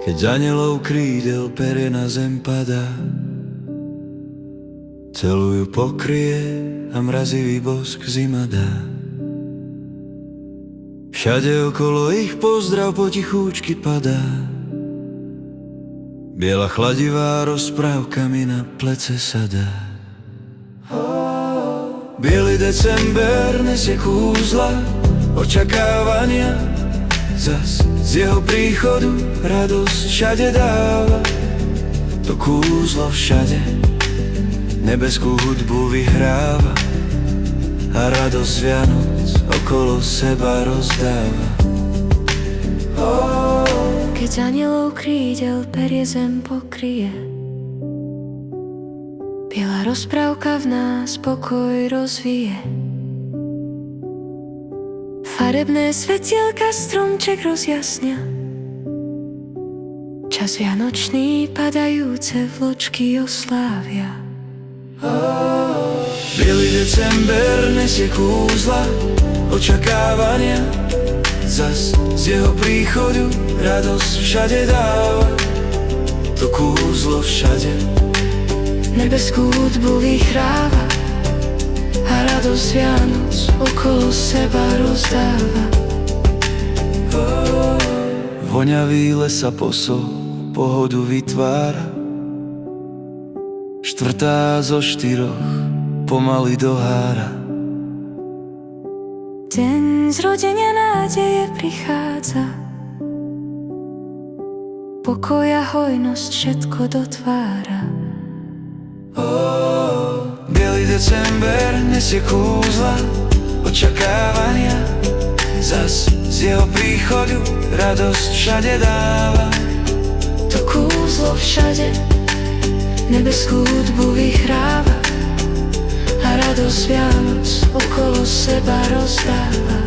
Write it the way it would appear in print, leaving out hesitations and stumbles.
Keď z anjelov krídel perie na zem padá, celú ju pokrie a mrazivý bosk zima dá. Všade okolo ich pozdrav potichúčky padá, biela chladivá rozprávka mi na plece sadá. Bielý december nesie kúzla očakávania, zas z jeho príchodu radosť všade dáva. To kúzlo všade nebeskú hudbu vyhráva a radosť Vianoc okolo seba rozdáva. Keď z anjelov krídel perie zem pokrie, biela rozprávka v nás pokoj rozvíje. Farebné svetielka stromček rozjasnia, čas vianočný padajúce vločky oslávia. Bielý december nesie kúzla očakávania, zas z jeho príchodu radosť všade dáva. To kúzlo všade nebeskú hudbu vyhráva a radosť Vianoc okolo seba rozdáva. Voňavý lesa posol pohodu vytvára, štvrtá zo štyroch pomaly dohára. Deň zrodenia nádeje prichádza, pokoj a hojnosť všetko dotvára. Bielý december nesie kúzla očakávania, zas z jeho príchodu radosť všade dáva. To kúzlo všade nebeskú hudbu vyhráva a radosť Vianoc okolo seba rozdáva.